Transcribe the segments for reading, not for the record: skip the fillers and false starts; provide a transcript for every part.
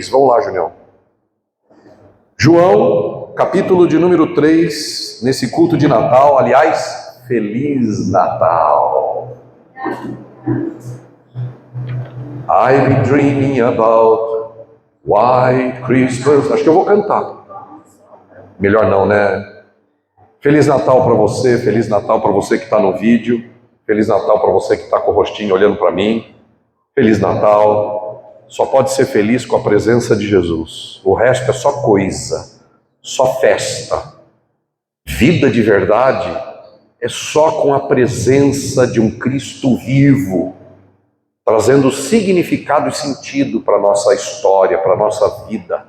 Vamos lá, Junião. João, capítulo de número 3, nesse culto de Natal. Aliás, Feliz Natal. I've been dreaming about white Christmas. Acho que eu vou cantar. Melhor não, né? Feliz Natal para você, Feliz Natal para você que está no vídeo, Feliz Natal para você que está com o rostinho olhando para mim. Feliz Natal. Só pode ser feliz com a presença de Jesus. O resto é só coisa, só festa. Vida de verdade é só com a presença de um Cristo vivo, trazendo significado e sentido para a nossa história, para a nossa vida.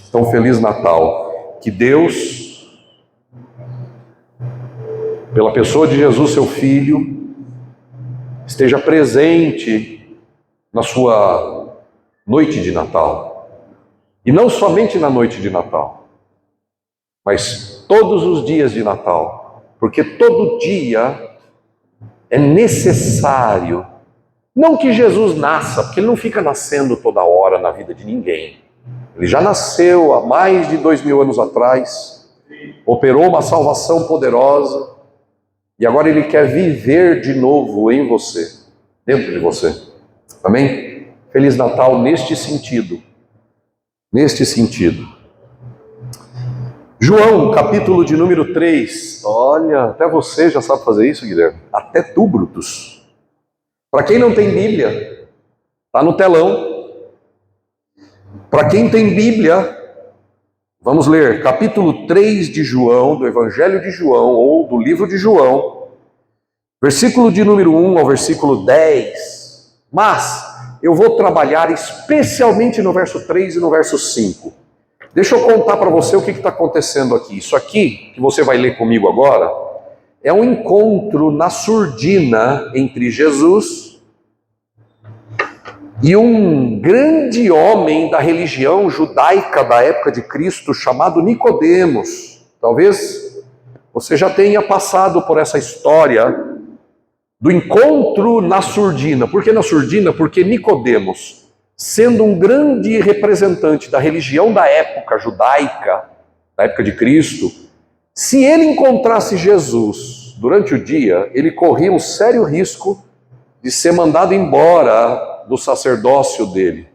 Então, Feliz Natal. Que Deus, pela pessoa de Jesus, seu Filho, esteja presente na sua noite de Natal. E não somente na noite de Natal, mas todos os dias de Natal. Porque todo dia é necessário. Não que Jesus nasça, porque ele não fica nascendo toda hora na vida de ninguém. Ele já nasceu há mais de 2000 anos atrás, operou uma salvação poderosa, e agora ele quer viver de novo em você, dentro de você. Amém? Feliz Natal neste sentido. Neste sentido. João, capítulo de número 3. Olha, até você já sabe fazer isso, Guilherme. Até tu, Brutus. Para quem não tem Bíblia, está no telão. Para quem tem Bíblia, vamos ler capítulo 3 de João, do Evangelho de João, ou do livro de João, versículo de número 1 ao versículo 10. Mas eu vou trabalhar especialmente no verso 3 e no verso 5. Deixa eu contar para você o que está acontecendo aqui. Isso aqui, que você vai ler comigo agora, é um encontro na surdina entre Jesus e um grande homem da religião judaica da época de Cristo, chamado Nicodemos. Talvez você já tenha passado por essa história do encontro na surdina. Por que na surdina? Porque Nicodemos, sendo um grande representante da religião da época judaica, da época de Cristo, se ele encontrasse Jesus durante o dia, ele corria um sério risco de ser mandado embora do sacerdócio dele,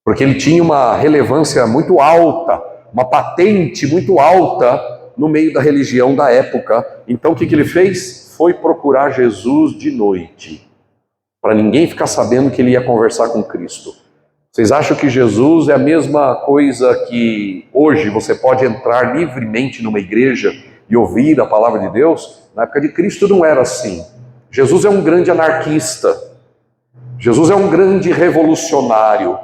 porque ele tinha uma relevância muito alta, uma patente muito alta no meio da religião da época. Então o que ele fez? Foi procurar Jesus de noite, para ninguém ficar sabendo que ele ia conversar com Cristo. Vocês acham que Jesus é a mesma coisa que hoje você pode entrar livremente numa igreja e ouvir a palavra de Deus? Na época de Cristo não era assim. Jesus é um grande anarquista. Jesus é um grande revolucionário.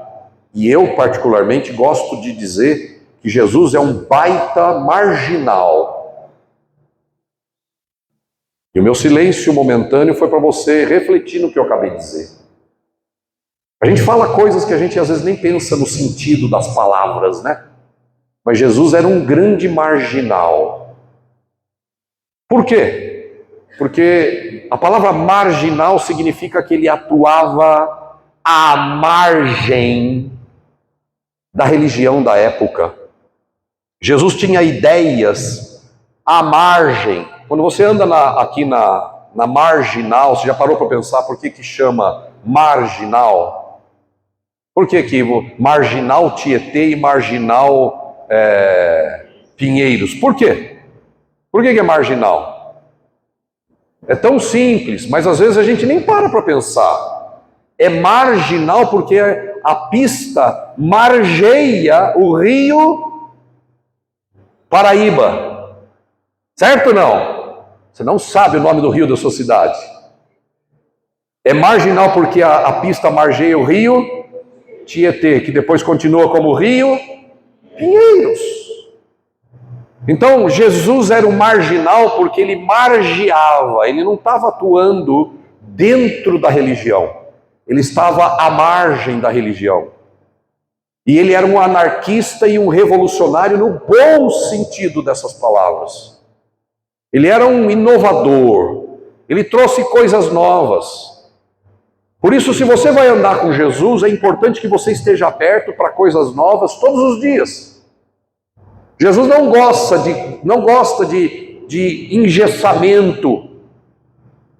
E eu, particularmente, gosto de dizer que Jesus é um baita marginal. E o meu silêncio momentâneo foi para você refletir no que eu acabei de dizer. A gente fala coisas que a gente às vezes nem pensa no sentido das palavras, né? Mas Jesus era um grande marginal. Por quê? Porque a palavra marginal significa que ele atuava à margem da religião da época. Jesus tinha ideias à margem. Quando você anda aqui na marginal, você já parou para pensar por que chama marginal? Por que marginal Tietê e marginal Pinheiros? Por quê? Por que é marginal? É tão simples, mas às vezes a gente nem para pensar. É marginal porque a pista margeia o rio Paraíba. Certo ou não? Você não sabe o nome do rio da sua cidade. É marginal porque a pista margeia o rio Tietê, que depois continua como rio Pinheiros. Então, Jesus era um marginal porque ele margeava, ele não estava atuando dentro da religião. Ele estava à margem da religião. E ele era um anarquista e um revolucionário no bom sentido dessas palavras. Ele era um inovador, ele trouxe coisas novas. Por isso, se você vai andar com Jesus, é importante que você esteja aberto para coisas novas todos os dias. Jesus não gosta de engessamento.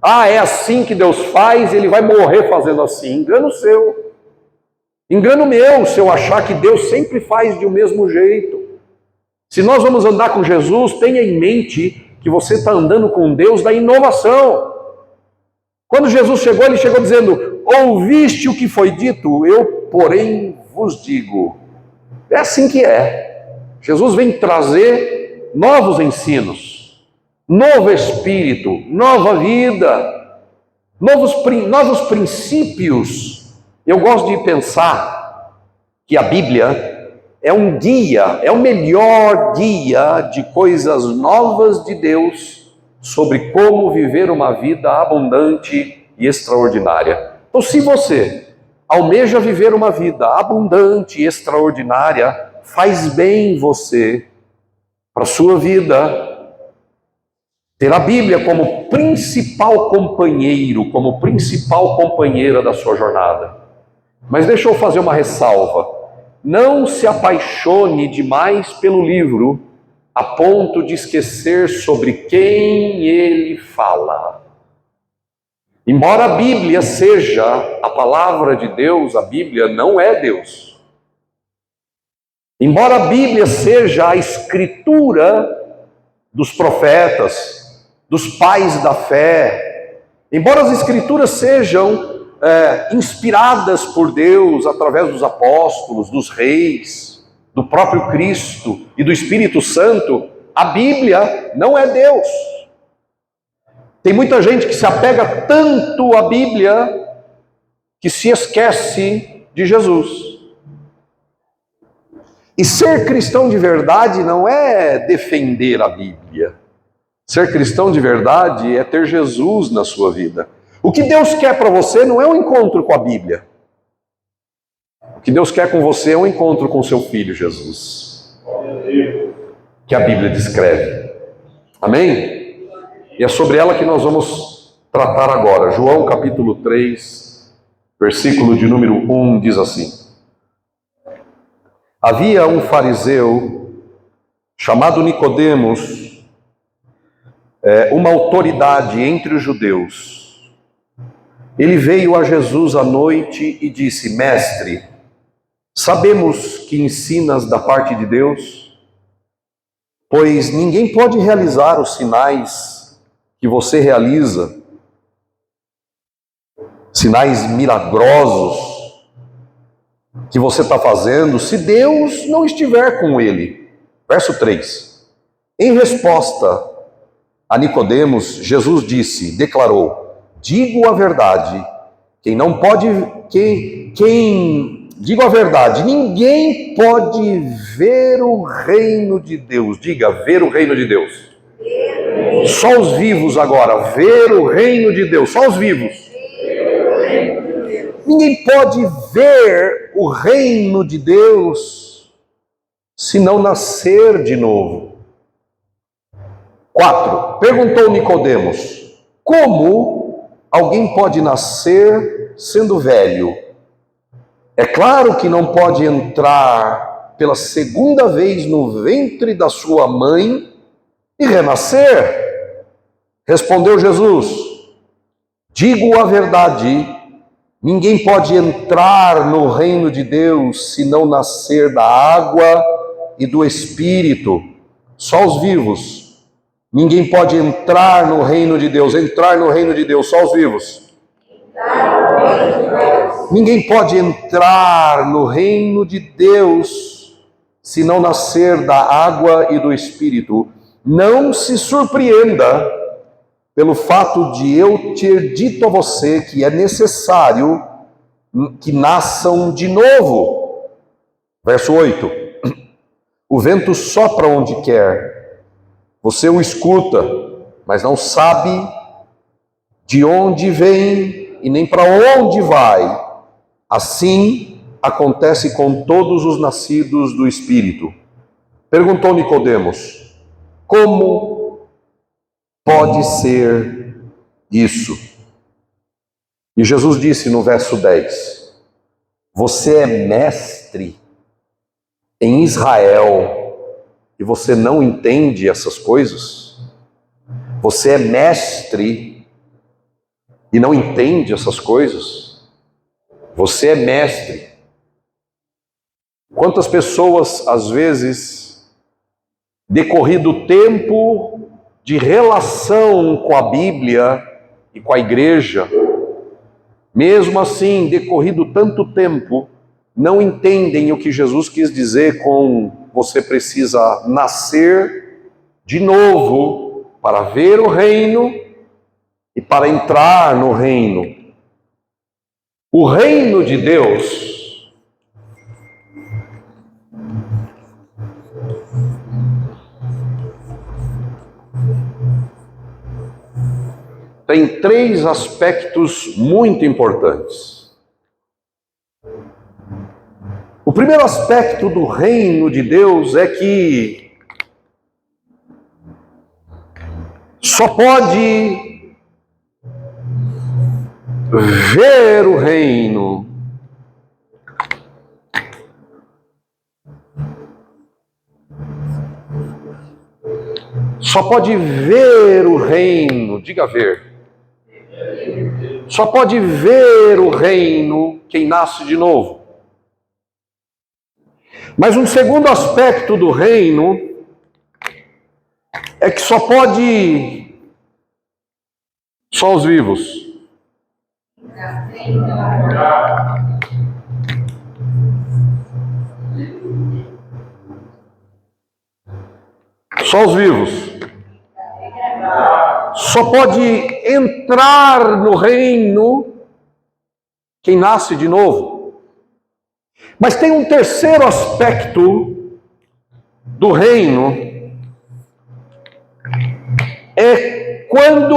Ah, é assim que Deus faz, ele vai morrer fazendo assim. Engano seu. Engano meu, se eu achar que Deus sempre faz de um mesmo jeito. Se nós vamos andar com Jesus, tenha em mente que você está andando com Deus da inovação. Quando Jesus chegou, ele chegou dizendo: ouviste o que foi dito? Eu, porém, vos digo. É assim que é. Jesus vem trazer novos ensinos, novo espírito, nova vida, novos princípios. Eu gosto de pensar que a Bíblia é um guia, é o melhor guia de coisas novas de Deus sobre como viver uma vida abundante e extraordinária. Então, se você almeja viver uma vida abundante e extraordinária, faz bem você, para a sua vida, ter a Bíblia como principal companheiro, como principal companheira da sua jornada. Mas deixa eu fazer uma ressalva. Não se apaixone demais pelo livro, a ponto de esquecer sobre quem ele fala. Embora a Bíblia seja a palavra de Deus, a Bíblia não é Deus. Embora a Bíblia seja a escritura dos profetas, dos pais da fé, embora as escrituras sejam inspiradas por Deus através dos apóstolos, dos reis, do próprio Cristo e do Espírito Santo, a Bíblia não é Deus. Tem muita gente que se apega tanto à Bíblia que se esquece de Jesus. E ser cristão de verdade não é defender a Bíblia. Ser cristão de verdade é ter Jesus na sua vida. O que Deus quer para você não é um encontro com a Bíblia. O que Deus quer com você é um encontro com seu Filho Jesus, que a Bíblia descreve. Amém? E é sobre ela que nós vamos tratar agora. João capítulo 3, versículo de número 1 diz assim: havia um fariseu chamado Nicodemos, uma autoridade entre os judeus. Ele veio a Jesus à noite e disse: mestre, sabemos que ensinas da parte de Deus, pois ninguém pode realizar os sinais que você realiza, sinais milagrosos que você está fazendo, se Deus não estiver com ele. Verso 3. Em resposta a Nicodemos, Jesus declarou: digo a verdade, digo a verdade, ninguém pode ver o reino de Deus. Diga, ver o reino de Deus. Só os vivos agora, ver o reino de Deus, só os vivos. Ninguém pode ver o reino de Deus se não nascer de novo. 4. Perguntou Nicodemos: como alguém pode nascer sendo velho? É claro que não pode entrar pela segunda vez no ventre da sua mãe e renascer. Respondeu Jesus: digo a verdade, ninguém pode entrar no reino de Deus se não nascer da água e do Espírito. Só os vivos. Ninguém pode entrar no reino de Deus, só os vivos. Ninguém pode entrar no reino de Deus se não nascer da água e do Espírito. Não se surpreenda pelo fato de eu ter dito a você que é necessário que nasçam de novo. Verso 8. O vento sopra onde quer. Você o escuta, mas não sabe de onde vem e nem para onde vai. Assim acontece com todos os nascidos do Espírito. Perguntou Nicodemos: como pode ser isso? E Jesus disse no verso 10: você é mestre em Israel e você não entende essas coisas? Você é mestre e não entende essas coisas? Você é mestre. Quantas pessoas, às vezes, decorrido o tempo de relação com a Bíblia e com a igreja, mesmo assim, decorrido tanto tempo, não entendem o que Jesus quis dizer com você precisa nascer de novo para ver o reino e para entrar no reino. O reino de Deus tem 3 aspectos muito importantes. O primeiro aspecto do reino de Deus é que só pode ver o reino diga ver. Só pode ver o reino quem nasce de novo. Mas um segundo aspecto do reino é que só os vivos. Só os vivos. Só pode entrar no reino quem nasce de novo. Mas tem um terceiro aspecto do reino, é quando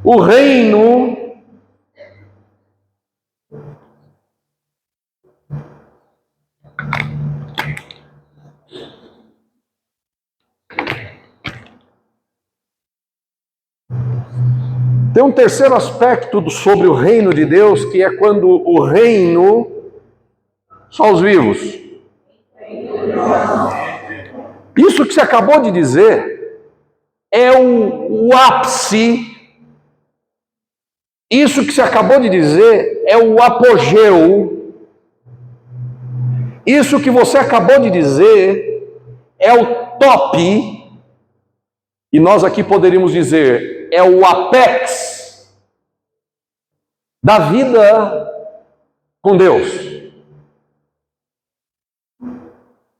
o reino tem um terceiro aspecto sobre o reino de Deus, que é quando o reino só os vivos. Isso que você acabou de dizer é o ápice. Isso que você acabou de dizer é o apogeu. Isso que você acabou de dizer é o top. E nós aqui poderíamos dizer, é o apex da vida com Deus.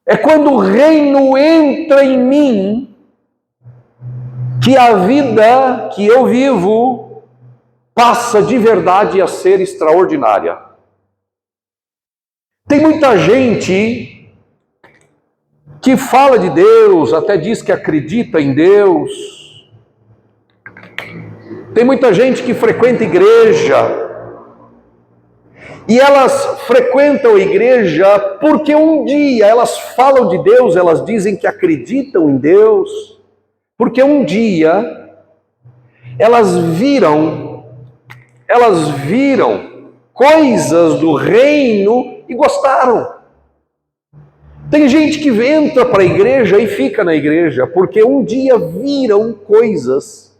É quando o reino entra em mim, que a vida que eu vivo passa de verdade a ser extraordinária. Tem muita gente que fala de Deus, até diz que acredita em Deus. Tem muita gente que frequenta igreja. E elas frequentam a igreja porque um dia elas falam de Deus, elas dizem que acreditam em Deus, porque um dia elas viram coisas do reino e gostaram. Tem gente que entra para a igreja e fica na igreja porque um dia viram coisas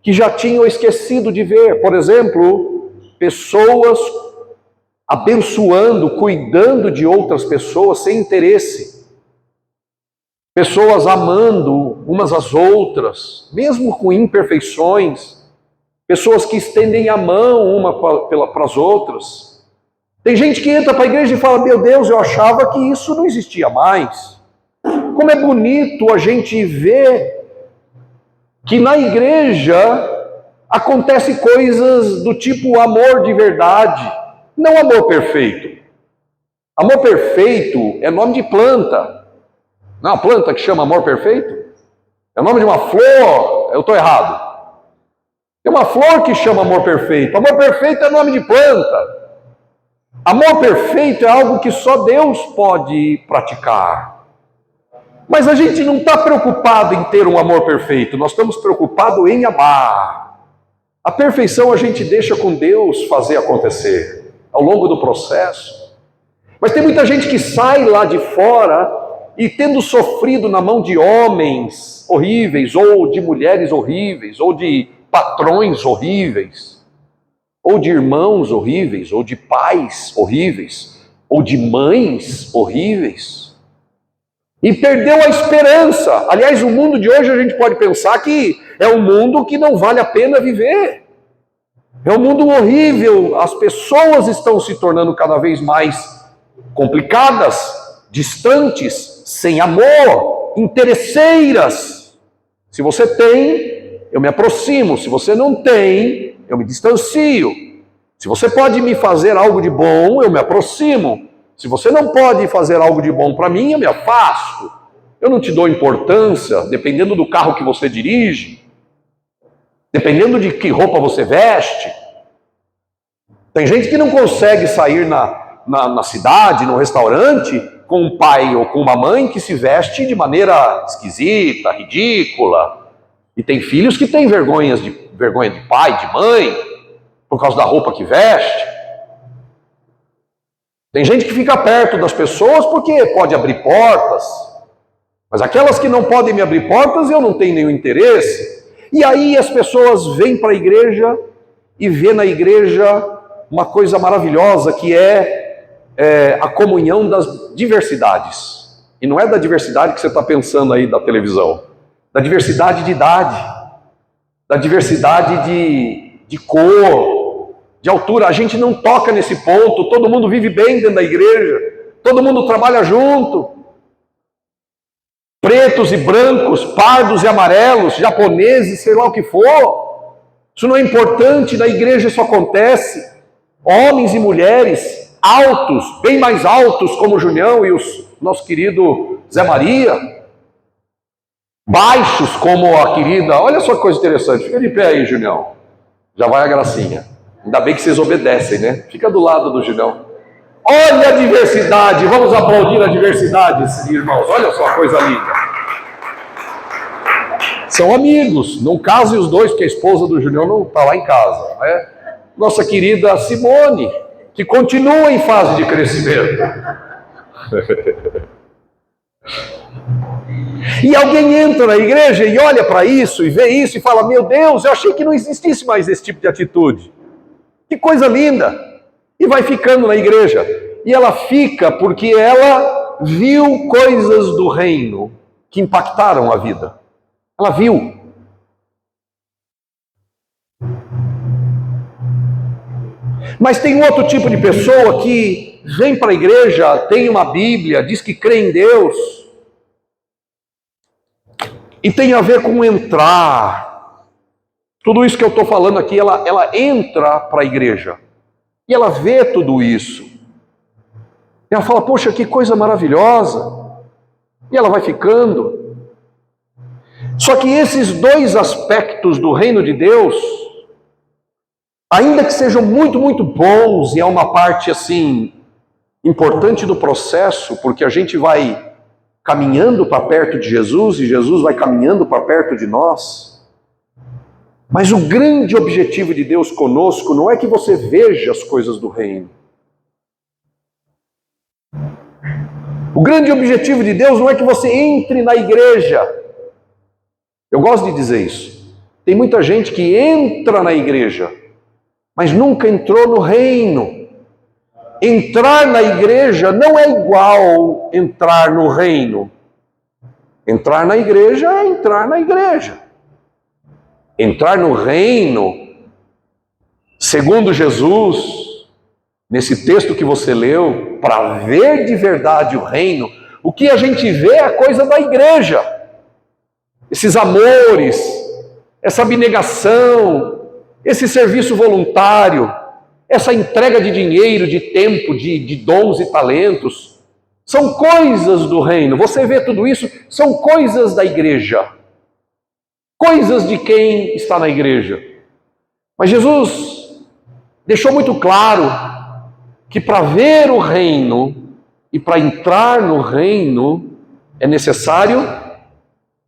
que já tinham esquecido de ver. Por exemplo, pessoas abençoando, cuidando de outras pessoas sem interesse. Pessoas amando umas às outras, mesmo com imperfeições. Pessoas que estendem a mão uma para as outras. Tem gente que entra para a igreja e fala, meu Deus, eu achava que isso não existia mais. Como é bonito a gente ver que na igreja acontecem coisas do tipo amor de verdade. Não amor perfeito. Amor perfeito é nome de planta. Não é uma planta que chama amor perfeito? É o nome de uma flor? Eu estou errado. Tem uma flor que chama amor perfeito. Amor perfeito é nome de planta. Amor perfeito é algo que só Deus pode praticar. Mas a gente não está preocupado em ter um amor perfeito. Nós estamos preocupados em amar. A perfeição a gente deixa com Deus fazer acontecer ao longo do processo. Mas tem muita gente que sai lá de fora e, tendo sofrido na mão de homens horríveis, ou de mulheres horríveis, ou de patrões horríveis, ou de irmãos horríveis, ou de pais horríveis, ou de mães horríveis, e perdeu a esperança. Aliás, o mundo de hoje a gente pode pensar que é um mundo que não vale a pena viver. É um mundo horrível, as pessoas estão se tornando cada vez mais complicadas, distantes, sem amor, interesseiras. Se você tem, eu me aproximo. Se você não tem, eu me distancio. Se você pode me fazer algo de bom, eu me aproximo. Se você não pode fazer algo de bom para mim, eu me afasto. Eu não te dou importância, dependendo do carro que você dirige, dependendo de que roupa você veste. Tem gente que não consegue sair na cidade, no restaurante, com um pai ou com uma mãe que se veste de maneira esquisita, ridícula. E tem filhos que têm vergonha de pai, de mãe, por causa da roupa que veste. Tem gente que fica perto das pessoas porque pode abrir portas. Mas aquelas que não podem me abrir portas, eu não tenho nenhum interesse. E aí as pessoas vêm para a igreja e vê na igreja uma coisa maravilhosa, que é a comunhão das diversidades. E não é da diversidade que você está pensando aí da televisão. Da diversidade de idade, da diversidade de cor, de altura. A gente não toca nesse ponto, todo mundo vive bem dentro da igreja, todo mundo trabalha junto. Pretos e brancos, pardos e amarelos, japoneses, sei lá o que for. Isso não é importante, na igreja isso acontece. Homens e mulheres altos, bem mais altos, como o Junião e o nosso querido Zé Maria. Baixos, como a querida... Olha só que coisa interessante. Fica de pé aí, Junião. Já vai a gracinha. Ainda bem que vocês obedecem, né? Fica do lado do Junião. Olha a diversidade. Vamos aplaudir a diversidade, irmãos. Olha só a coisa linda. São amigos. Não casem os dois, porque a esposa do Junião não está lá em casa, né? Nossa querida Simone, que continua em fase de crescimento. E alguém entra na igreja e olha para isso, e vê isso, e fala: meu Deus, eu achei que não existisse mais esse tipo de atitude. Que coisa linda! E vai ficando na igreja. E ela fica porque ela viu coisas do reino que impactaram a vida. Ela viu. Mas tem outro tipo de pessoa que vem para a igreja, tem uma Bíblia, diz que crê em Deus, e tem a ver com entrar. Tudo isso que eu estou falando aqui, ela entra para a igreja, e ela vê tudo isso. E ela fala: poxa, que coisa maravilhosa. E ela vai ficando. Só que esses dois aspectos do reino de Deus, ainda que sejam muito, muito bons, e é uma parte assim importante do processo, porque a gente vai caminhando para perto de Jesus e Jesus vai caminhando para perto de nós. Mas o grande objetivo de Deus conosco não é que você veja as coisas do reino. O grande objetivo de Deus não é que você entre na igreja. Eu gosto de dizer isso. Tem muita gente que entra na igreja, mas nunca entrou no reino. Entrar na igreja não é igual entrar no reino. Entrar na igreja é entrar na igreja. Entrar no reino, segundo Jesus, nesse texto que você leu, para ver de verdade o reino, o que a gente vê é a coisa da igreja. Esses amores, essa abnegação, esse serviço voluntário, essa entrega de dinheiro, de tempo, de dons e talentos, são coisas do reino. Você vê tudo isso, são coisas da igreja. Coisas de quem está na igreja. Mas Jesus deixou muito claro que para ver o reino e para entrar no reino é necessário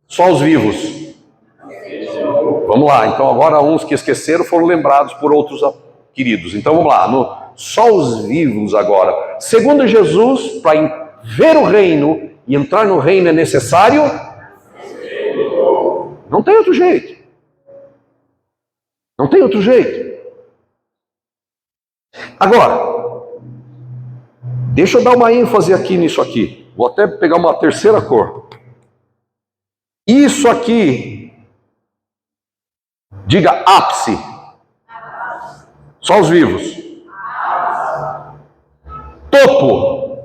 só os vivos. Vamos lá, então agora uns que esqueceram foram lembrados por outros queridos. Então vamos lá, só os vivos agora. Segundo Jesus, para ver o reino e entrar no reino é necessário? Não tem outro jeito. Não tem outro jeito. Agora, deixa eu dar uma ênfase aqui nisso aqui. Vou até pegar uma terceira cor. Isso aqui, diga ápice. Só os vivos. Topo.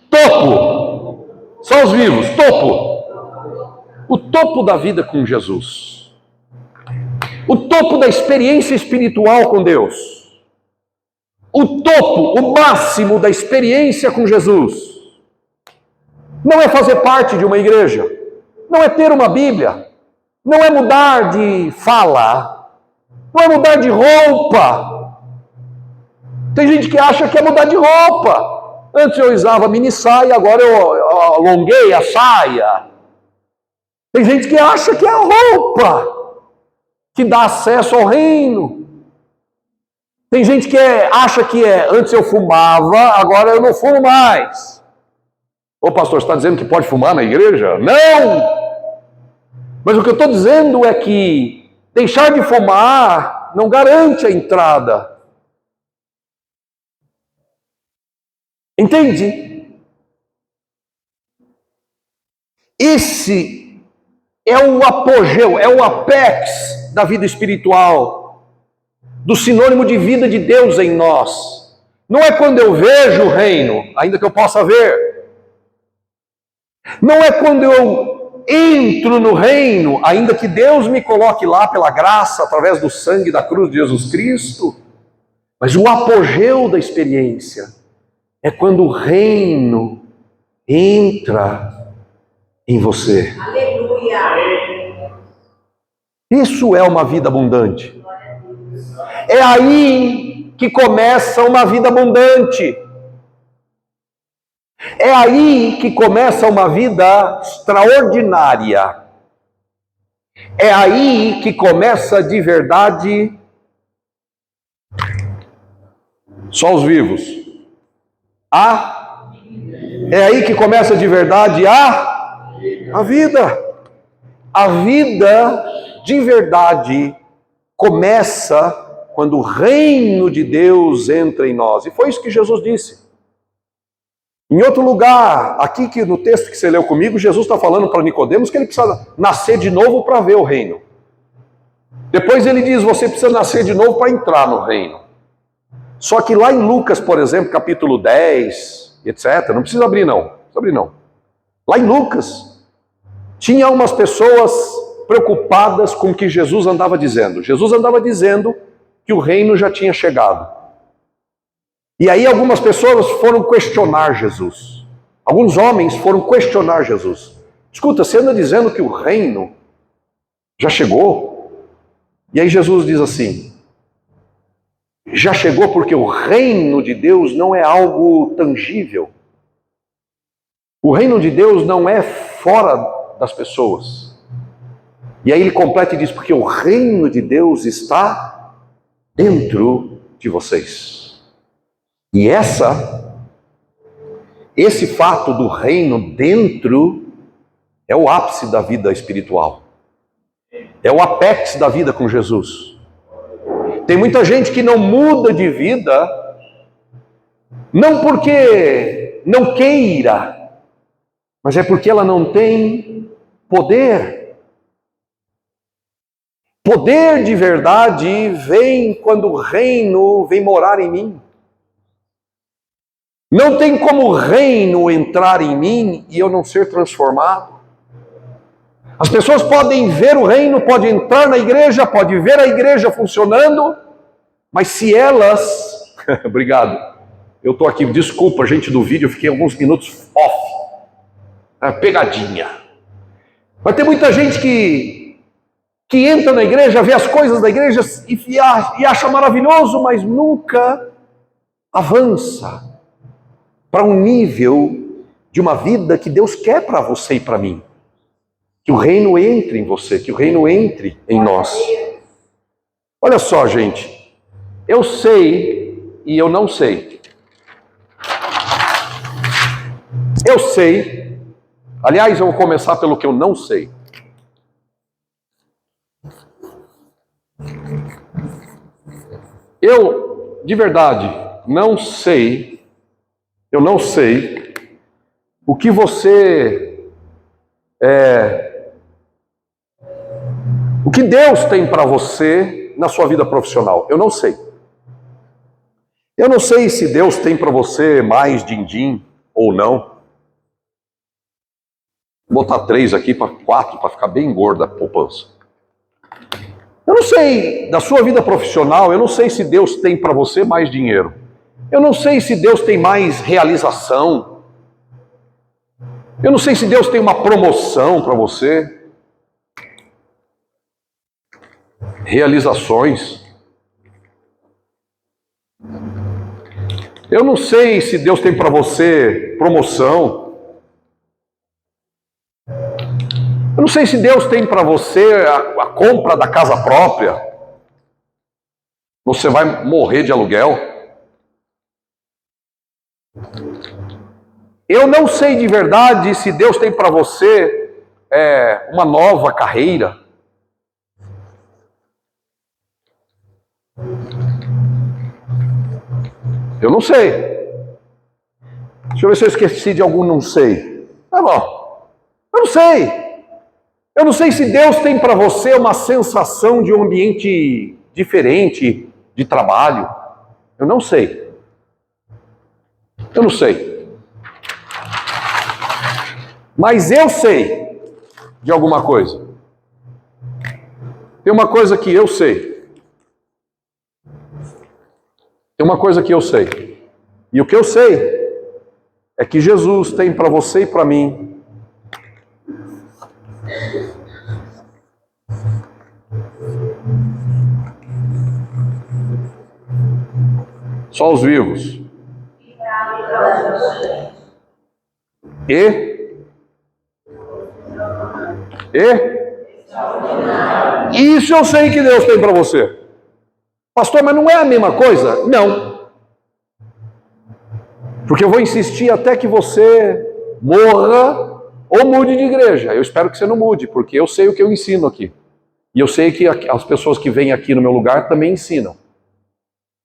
Topo. Só os vivos. Topo. O topo da vida com Jesus. O topo da experiência espiritual com Deus. O topo, o máximo da experiência com Jesus. Não é fazer parte de uma igreja. Não é ter uma Bíblia. Não é mudar de fala. Não é mudar de roupa. Tem gente que acha que é mudar de roupa. Antes eu usava mini saia, agora eu alonguei a saia. Tem gente que acha que é a roupa que dá acesso ao reino. Tem gente que acha que antes eu fumava, agora eu não fumo mais. Ô pastor, você está dizendo que pode fumar na igreja? Não! Mas o que eu estou dizendo é que deixar de fumar não garante a entrada. Entende? Esse é o apogeu, é o apex da vida espiritual, do sinônimo de vida de Deus em nós. Não é quando eu vejo o reino, ainda que eu possa ver. Não é quando eu entro no reino, ainda que Deus me coloque lá pela graça, através do sangue da cruz de Jesus Cristo. Mas o apogeu da experiência é quando o reino entra em você. Aleluia! Isso é uma vida abundante. É aí que começa uma vida abundante. É aí que começa uma vida extraordinária. É aí que começa de verdade só os vivos. É aí que começa de verdade a vida. A vida de verdade começa quando o reino de Deus entra em nós. E foi isso que Jesus disse. Em outro lugar, aqui que no texto que você leu comigo, Jesus está falando para Nicodemos que ele precisa nascer de novo para ver o reino. Depois ele diz, você precisa nascer de novo para entrar no reino. Só que lá em Lucas, por exemplo, capítulo 10, etc., não precisa abrir não, Lá em Lucas, tinha umas pessoas preocupadas com o que Jesus andava dizendo. Jesus andava dizendo que o reino já tinha chegado. E aí algumas pessoas foram questionar Jesus. Alguns homens foram questionar Jesus. Escuta, você anda dizendo que o reino já chegou? E aí Jesus diz assim, já chegou porque o reino de Deus não é algo tangível. O reino de Deus não é fora das pessoas. E aí ele completa e diz, porque o reino de Deus está dentro de vocês. E esse fato do reino dentro é o ápice da vida espiritual. É o apex da vida com Jesus. Tem muita gente que não muda de vida, não porque não queira, mas é porque ela não tem poder. Poder de verdade vem quando o reino vem morar em mim. Não tem como o reino entrar em mim e eu não ser transformado. As pessoas podem ver o reino, podem entrar na igreja, podem ver a igreja funcionando, mas se elas... Obrigado. Eu estou aqui, desculpa, gente do vídeo, eu fiquei alguns minutos off. Pegadinha. Vai ter muita gente que entra na igreja, vê as coisas da igreja e acha maravilhoso, mas nunca avança para um nível de uma vida que Deus quer para você e para mim. Que o reino entre em você, que o reino entre em nós. Olha só, gente. Eu sei e eu não sei. Eu sei. Aliás, eu vou começar pelo que eu não sei. Eu, de verdade, não sei. Eu não sei o que você o que Deus tem para você na sua vida profissional. Eu não sei. Eu não sei se Deus tem para você mais din-din ou não. Vou botar 3 aqui para 4 para ficar bem gorda a poupança. Eu não sei da sua vida profissional, eu não sei se Deus tem para você mais dinheiro. Eu não sei se Deus tem mais realização. Eu não sei se Deus tem uma promoção para você. Realizações. Eu não sei se Deus tem para você promoção. Eu não sei se Deus tem para você a compra da casa própria. Você vai morrer de aluguel. Eu não sei de verdade se Deus tem para você uma nova carreira. Eu não sei. Deixa eu ver se eu esqueci de algum não sei. Tá bom. Eu não sei. Eu não sei se Deus tem para você uma sensação de um ambiente diferente de trabalho. Eu não sei. Eu não sei. Mas eu sei de alguma coisa. Tem uma coisa que eu sei. Tem uma coisa que eu sei. E o que eu sei é que Jesus tem para você e para mim só os vivos. Isso eu sei que Deus tem para você. Pastor, mas não é a mesma coisa? Não. Porque eu vou insistir até que você morra ou mude de igreja. Eu espero que você não mude, porque eu sei o que eu ensino aqui. E eu sei que as pessoas que vêm aqui no meu lugar também ensinam.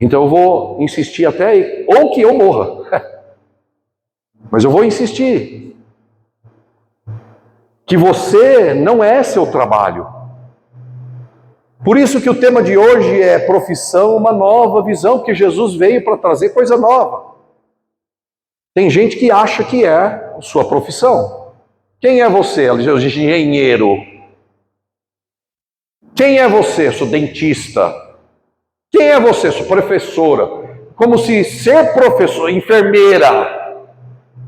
Então eu vou insistir até, ou que eu morra. Mas eu vou insistir. Que você não é seu trabalho. Por isso que o tema de hoje é profissão, uma nova visão, porque Jesus veio para trazer coisa nova. Tem gente que acha que é a sua profissão. Quem é você? Ela diz, engenheiro. Quem é você? Eu sou dentista. Quem é você? Eu sou professora. Como se ser professor, enfermeira.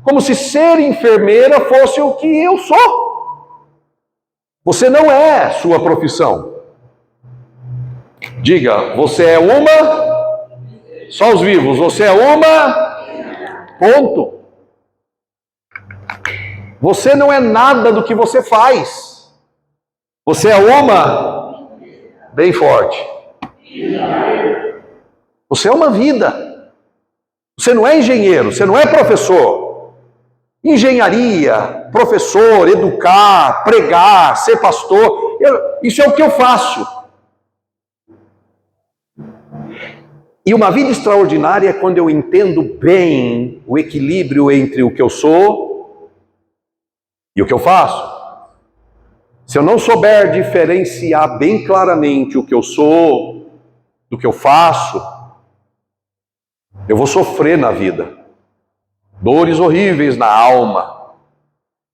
Como se ser enfermeira fosse o que eu sou. Você não é sua profissão. Diga, você é uma, só os vivos, você é uma, ponto. Você não é nada do que você faz. Você é uma, bem forte. Você é uma vida. Você não é engenheiro, você não é professor. Engenharia, professor, educar, pregar, ser pastor, isso é o que eu faço. E uma vida extraordinária é quando eu entendo bem o equilíbrio entre o que eu sou e o que eu faço. Se eu não souber diferenciar bem claramente o que eu sou do que eu faço, eu vou sofrer na vida. Dores horríveis na alma.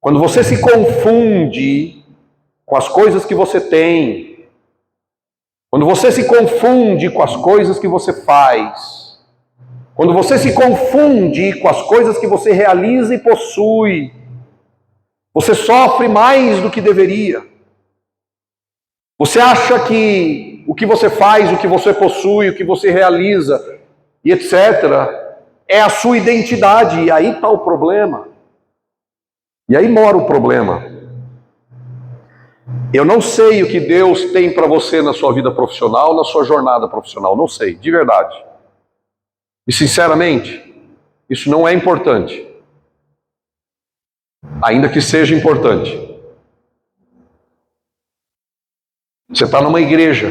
Quando você se confunde com as coisas que você tem, quando você se confunde com as coisas que você faz, quando você se confunde com as coisas que você realiza e possui, você sofre mais do que deveria. Você acha que o que você faz, o que você possui, o que você realiza e etc., é a sua identidade, e aí está o problema. E aí mora o problema. Eu não sei o que Deus tem para você na sua vida profissional, na sua jornada profissional, não sei, de verdade. E sinceramente, isso não é importante, ainda que seja importante. Você está numa igreja,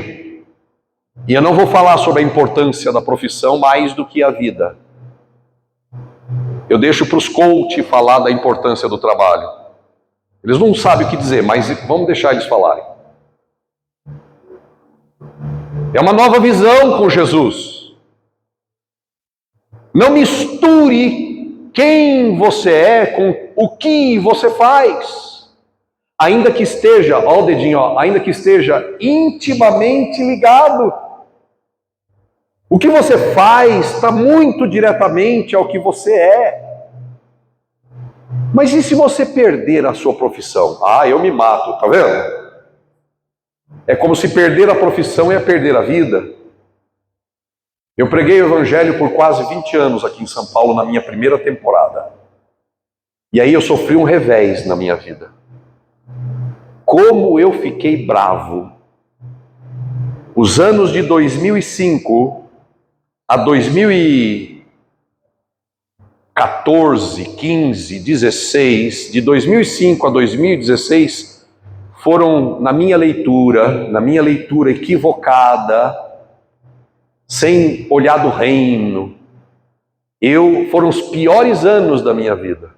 e eu não vou falar sobre a importância da profissão mais do que a vida. Eu deixo para os coaches falar da importância do trabalho. Eles não sabem o que dizer, mas vamos deixar eles falarem. É uma nova visão com Jesus. Não misture quem você é com o que você faz. Ainda que esteja, ó o dedinho, ó, ainda que esteja intimamente ligado. O que você faz está muito diretamente ao que você é. Mas e se você perder a sua profissão? Ah, eu me mato, tá vendo? É como se perder a profissão é perder a vida. Eu preguei o evangelho por quase 20 anos aqui em São Paulo na minha primeira temporada. E aí eu sofri um revés na minha vida. Como eu fiquei bravo. Os anos de 2005 a 2014, 15, 16, de 2005 a 2016, foram, na minha leitura equivocada, sem olhar do reino, foram os piores anos da minha vida.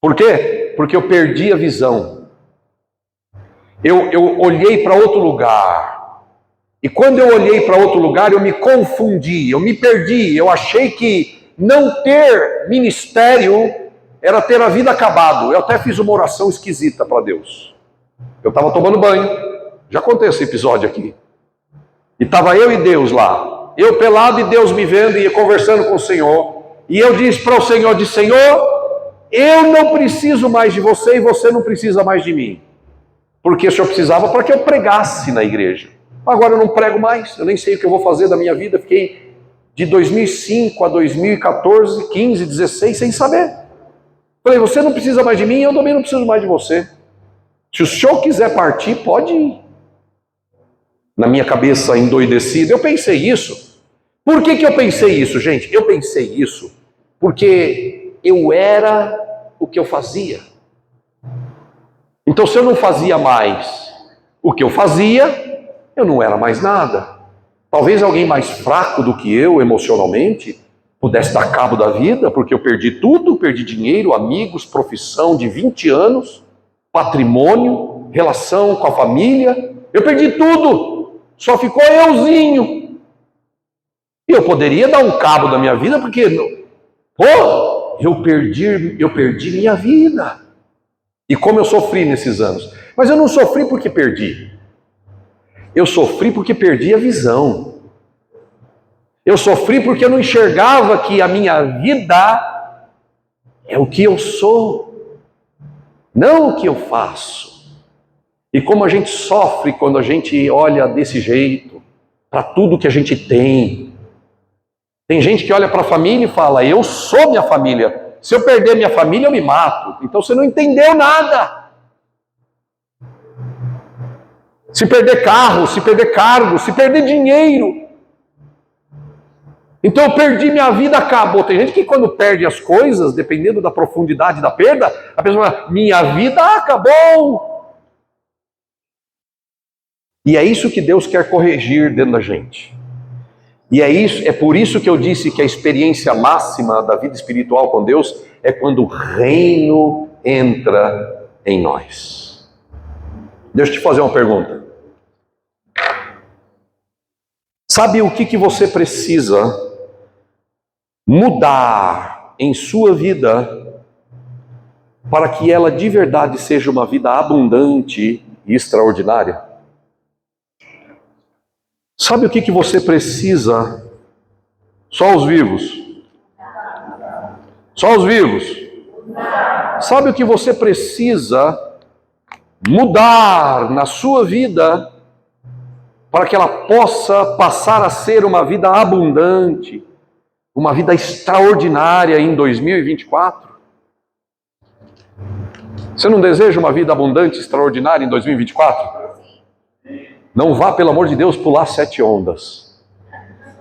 Por quê? Porque eu perdi a visão. Eu olhei para outro lugar. E quando eu olhei para outro lugar, eu me confundi, eu me perdi. Eu achei que não ter ministério era ter a vida acabado. Eu até fiz uma oração esquisita para Deus. Eu estava tomando banho. Já contei esse episódio aqui. E estava eu e Deus lá. Eu pelado e Deus me vendo e conversando com o Senhor. E eu disse para o Senhor, Senhor, eu não preciso mais de você e você não precisa mais de mim. Porque o Senhor precisava para que eu pregasse na igreja. Agora eu não prego mais, eu nem sei o que eu vou fazer da minha vida. Fiquei de 2005 a 2014, 15, 16 sem saber. Falei, você não precisa mais de mim, eu também não preciso mais de você. Se o Senhor quiser partir, pode ir. Na minha cabeça endoidecida, eu pensei isso. Por que eu pensei isso, gente? Eu pensei isso porque eu era o que eu fazia. Então, se eu não fazia mais o que eu fazia, eu não era mais nada. Talvez alguém mais fraco do que eu emocionalmente pudesse dar cabo da vida, porque eu perdi tudo, perdi dinheiro, amigos, profissão de 20 anos, patrimônio, relação com a família, eu perdi tudo, só ficou euzinho. E eu poderia dar um cabo da minha vida, porque eu perdi minha vida. E como eu sofri nesses anos. Mas eu não sofri porque perdi. Eu sofri porque perdi a visão. Eu sofri porque eu não enxergava que a minha vida é o que eu sou, não o que eu faço. E como a gente sofre quando a gente olha desse jeito, para tudo que a gente tem. Tem gente que olha para a família e fala, eu sou minha família. Se eu perder minha família, eu me mato. Então você não entendeu nada. Se perder carro, se perder cargo, se perder dinheiro. Então eu perdi minha vida, acabou. Tem gente que quando perde as coisas, dependendo da profundidade da perda, a pessoa fala, minha vida acabou. E é isso que Deus quer corrigir dentro da gente. E é por isso que eu disse que a experiência máxima da vida espiritual com Deus é quando o reino entra em nós. Deixa eu te fazer uma pergunta. Sabe o que você precisa mudar em sua vida para que ela de verdade seja uma vida abundante e extraordinária? Sabe o que você precisa? Só os vivos. Só os vivos. Sabe o que você precisa mudar na sua vida para que ela possa passar a ser uma vida abundante, uma vida extraordinária em 2024? Você não deseja uma vida abundante, extraordinária em 2024? Não vá, pelo amor de Deus, pular 7 ondas.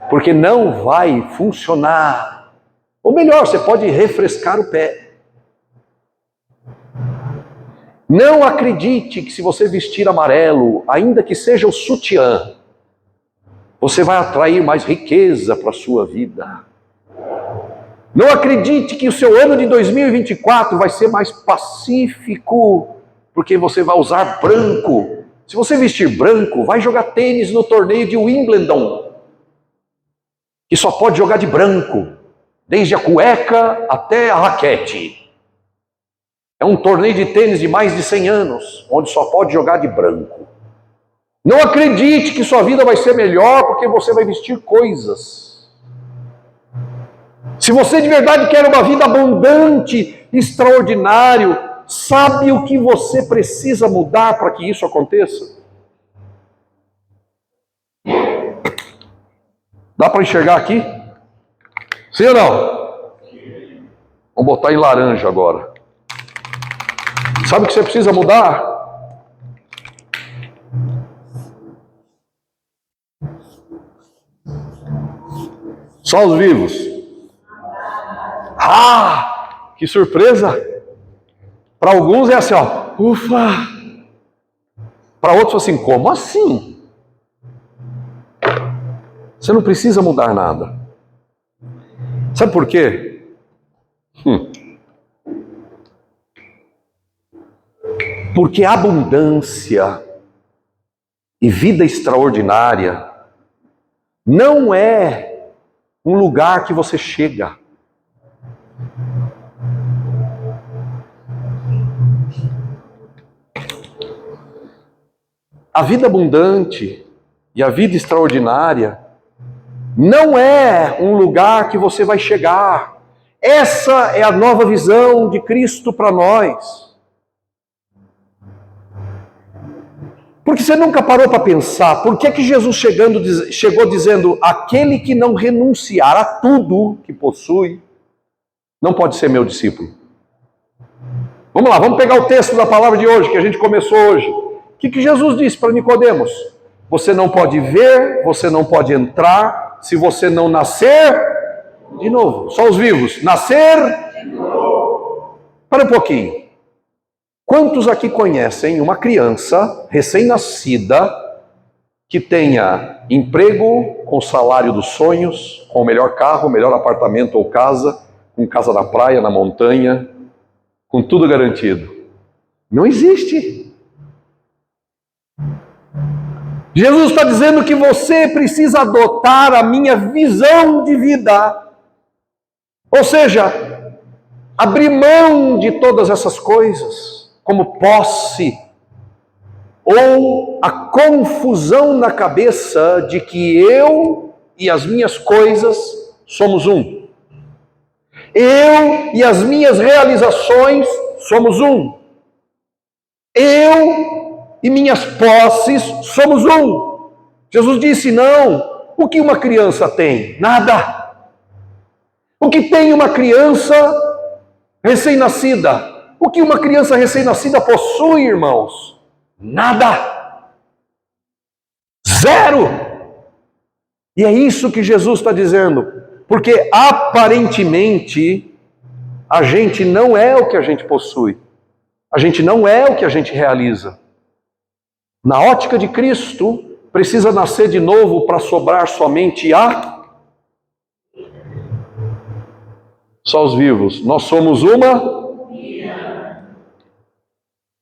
Porque não vai funcionar. Ou melhor, você pode refrescar o pé. Não acredite que se você vestir amarelo, ainda que seja o sutiã, você vai atrair mais riqueza para a sua vida. Não acredite que o seu ano de 2024 vai ser mais pacífico, porque você vai usar branco. Se você vestir branco, vai jogar tênis no torneio de Wimbledon, que só pode jogar de branco, desde a cueca até a raquete. É um torneio de tênis de mais de 100 anos, onde só pode jogar de branco. Não acredite que sua vida vai ser melhor porque você vai vestir coisas. Se você de verdade quer uma vida abundante, extraordinário, sabe o que você precisa mudar para que isso aconteça? Dá para enxergar aqui? Sim ou não? Vamos botar em laranja agora. Sabe o que você precisa mudar? Só os vivos. Ah, que surpresa! Para alguns é assim, ó, ufa! Para outros assim, como assim? Você não precisa mudar nada. Sabe por quê? Porque abundância e vida extraordinária não é um lugar que você chega. A vida abundante e a vida extraordinária não é um lugar que você vai chegar. Essa é a nova visão de Cristo para nós. Porque você nunca parou para pensar, por que Jesus chegou dizendo, aquele que não renunciar a tudo que possui, não pode ser meu discípulo? Vamos lá, vamos pegar o texto da palavra de hoje, que a gente começou hoje. O que Jesus disse para Nicodemos? Você não pode ver, você não pode entrar, se você não nascer de novo. Só os vivos, nascer de novo. Para um pouquinho. Quantos aqui conhecem uma criança recém-nascida que tenha emprego com o salário dos sonhos, com o melhor carro, o melhor apartamento ou casa, com casa na praia, na montanha, com tudo garantido? Não existe. Jesus está dizendo que você precisa adotar a minha visão de vida. Ou seja, abrir mão de todas essas coisas, como posse, ou a confusão na cabeça de que eu e as minhas coisas somos um. Eu e as minhas realizações somos um. Eu e minhas posses somos um. Jesus disse, não. O que uma criança tem? Nada. O que tem uma criança recém-nascida? O que uma criança recém-nascida possui, irmãos? Nada. Zero. E é isso que Jesus está dizendo. Porque aparentemente a gente não é o que a gente possui. A gente não é o que a gente realiza. Na ótica de Cristo, precisa nascer de novo para sobrar somente só os vivos. Nós somos uma...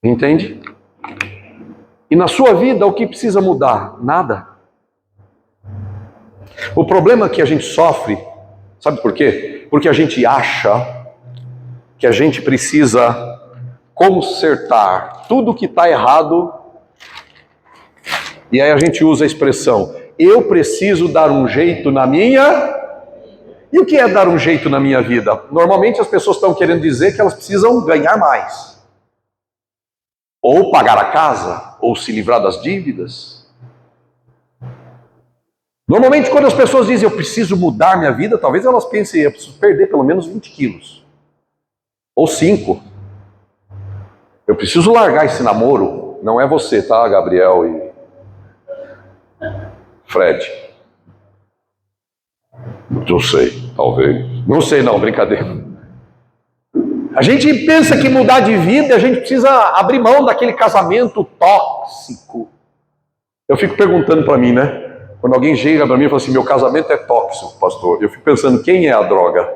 Entende? E na sua vida, o que precisa mudar? Nada. O problema que a gente sofre, sabe por quê? Porque a gente acha que a gente precisa consertar tudo que está errado, e aí a gente usa a expressão, eu preciso dar um jeito na minha... E o que é dar um jeito na minha vida? Normalmente as pessoas estão querendo dizer que elas precisam ganhar mais. Ou pagar a casa, ou se livrar das dívidas. Normalmente quando as pessoas dizem, eu preciso mudar minha vida, talvez elas pensem, eu preciso perder pelo menos 20 quilos. Ou 5. Eu preciso largar esse namoro. Não é você, tá, Gabriel e Fred? Não sei, talvez. Não sei não, brincadeira. A gente pensa que mudar de vida, a gente precisa abrir mão daquele casamento tóxico. Eu fico perguntando para mim, né? Quando alguém chega para mim e fala assim, meu casamento é tóxico, pastor. Eu fico pensando, quem é a droga?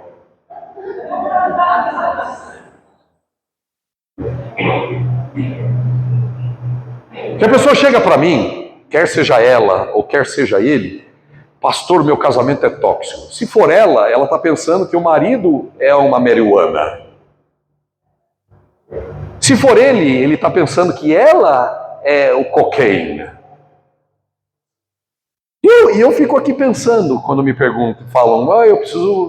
Que a pessoa chega para mim, quer seja ela ou quer seja ele, pastor, meu casamento é tóxico. Se for ela está pensando que o marido é uma marihuana. Se for ele está pensando que ela é o cocaine. E eu fico aqui pensando, quando me perguntam, falam,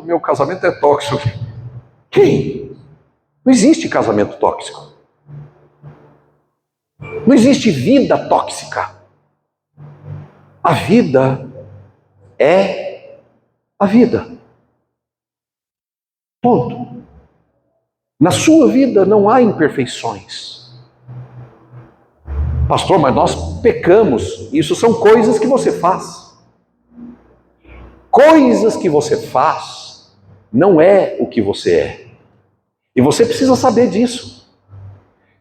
meu casamento é tóxico. Quem? Não existe casamento tóxico. Não existe vida tóxica. A vida é a vida. Ponto. Na sua vida não há imperfeições. Pastor, mas nós pecamos. Isso são coisas que você faz. Coisas que você faz não é o que você é. E você precisa saber disso.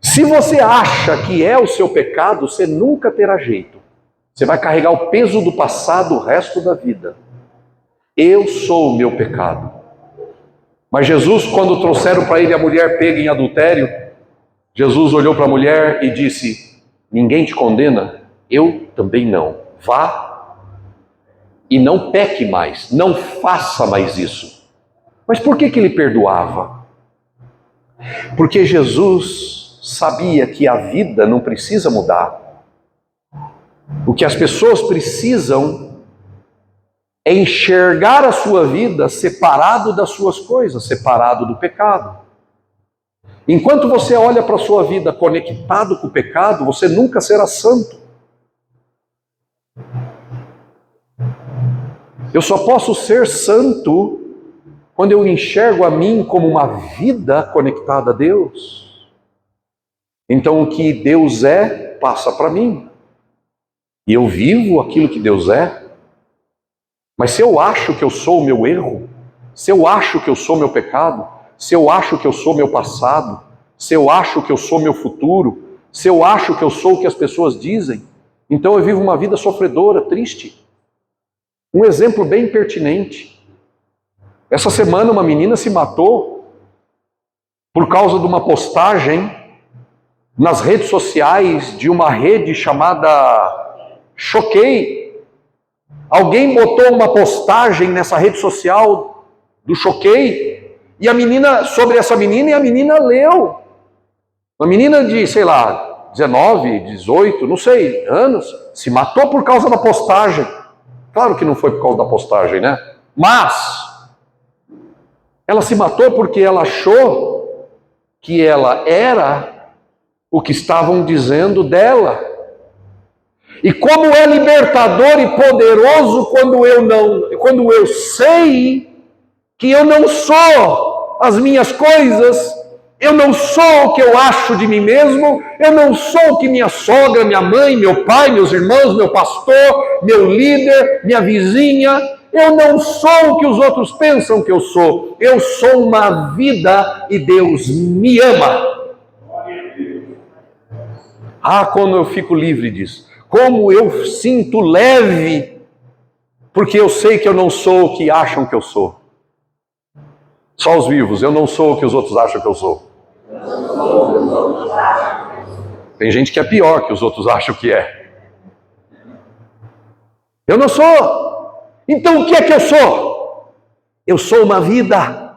Se você acha que é o seu pecado, você nunca terá jeito. Você vai carregar o peso do passado o resto da vida. Eu sou o meu pecado. Mas Jesus, quando trouxeram para ele a mulher pega em adultério, Jesus olhou para a mulher e disse, ninguém te condena? Eu também não. Vá e não peque mais, não faça mais isso. Mas por que ele perdoava? Porque Jesus sabia que a vida não precisa mudar. O que as pessoas precisam é enxergar a sua vida separado das suas coisas, separado do pecado. Enquanto você olha para a sua vida conectado com o pecado, você nunca será santo. Eu só posso ser santo quando eu enxergo a mim como uma vida conectada a Deus. Então o que Deus é, passa para mim. E eu vivo aquilo que Deus é. Mas se eu acho que eu sou o meu erro, se eu acho que eu sou meu pecado, se eu acho que eu sou meu passado, se eu acho que eu sou meu futuro, se eu acho que eu sou o que as pessoas dizem, então eu vivo uma vida sofredora, triste. Um exemplo bem pertinente. Essa semana uma menina se matou por causa de uma postagem nas redes sociais de uma rede chamada Choquei. Alguém botou uma postagem nessa rede social do Choquei e a menina, sobre essa menina, e a menina leu. Uma menina de, 19, 18, não sei, anos, se matou por causa da postagem. Claro que não foi por causa da postagem, né? Mas ela se matou porque ela achou que ela era o que estavam dizendo dela. E como é libertador e poderoso quando eu sei que eu não sou as minhas coisas, eu não sou o que eu acho de mim mesmo, eu não sou o que minha sogra, minha mãe, meu pai, meus irmãos, meu pastor, meu líder, minha vizinha, eu não sou o que os outros pensam que eu sou uma vida e Deus me ama. Como eu fico livre disso. Como eu sinto leve, porque eu sei que eu não sou o que acham que eu sou. Só os vivos, eu não sou o que os outros acham que eu sou. Tem gente que é pior que os outros acham que é. Eu não sou. Então o que é que eu sou? Eu sou uma vida.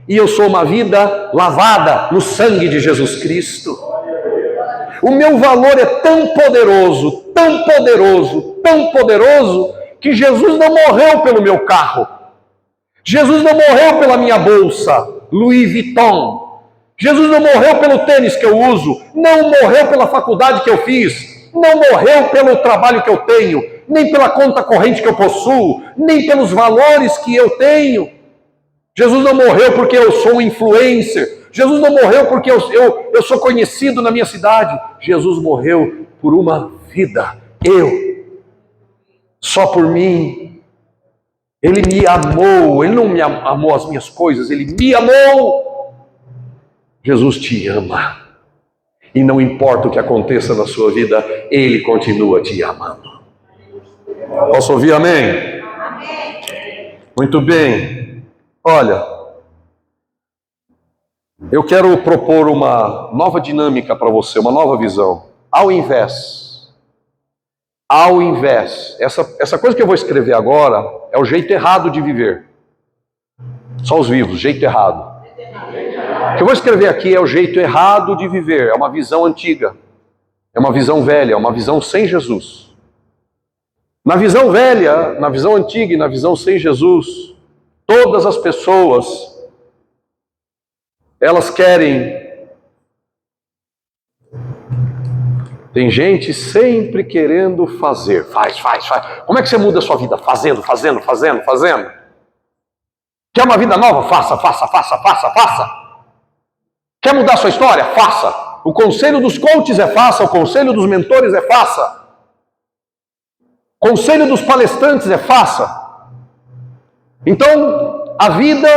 E eu sou uma vida lavada no sangue de Jesus Cristo. O meu valor é tão poderoso, tão poderoso, tão poderoso, que Jesus não morreu pelo meu carro. Jesus não morreu pela minha bolsa, Louis Vuitton. Jesus não morreu pelo tênis que eu uso, não morreu pela faculdade que eu fiz, não morreu pelo trabalho que eu tenho, nem pela conta corrente que eu possuo, nem pelos valores que eu tenho. Jesus não morreu porque eu sou um influencer. Jesus não morreu porque eu sou conhecido na minha cidade. Jesus morreu por uma vida. Só por mim. Ele me amou. Ele não me amou as minhas coisas, Ele me amou. Jesus te ama. E não importa o que aconteça na sua vida, Ele continua te amando. Posso ouvir amém? Amém. Muito bem. Olha, eu quero propor uma nova dinâmica para você, uma nova visão. Ao invés, essa coisa que eu vou escrever agora é o jeito errado de viver. Só os vivos, jeito errado. O que eu vou escrever aqui é o jeito errado de viver, é uma visão antiga, é uma visão velha, é uma visão sem Jesus. Na visão velha, na visão antiga e na visão sem Jesus, todas as pessoas, elas querem. Tem gente sempre querendo fazer, faz. Como é que você muda a sua vida? Fazendo. Quer uma vida nova? Faça. Quer mudar a sua história? Faça. O conselho dos coaches é faça, o conselho dos mentores é faça. O conselho dos palestrantes é faça. Então, a vida,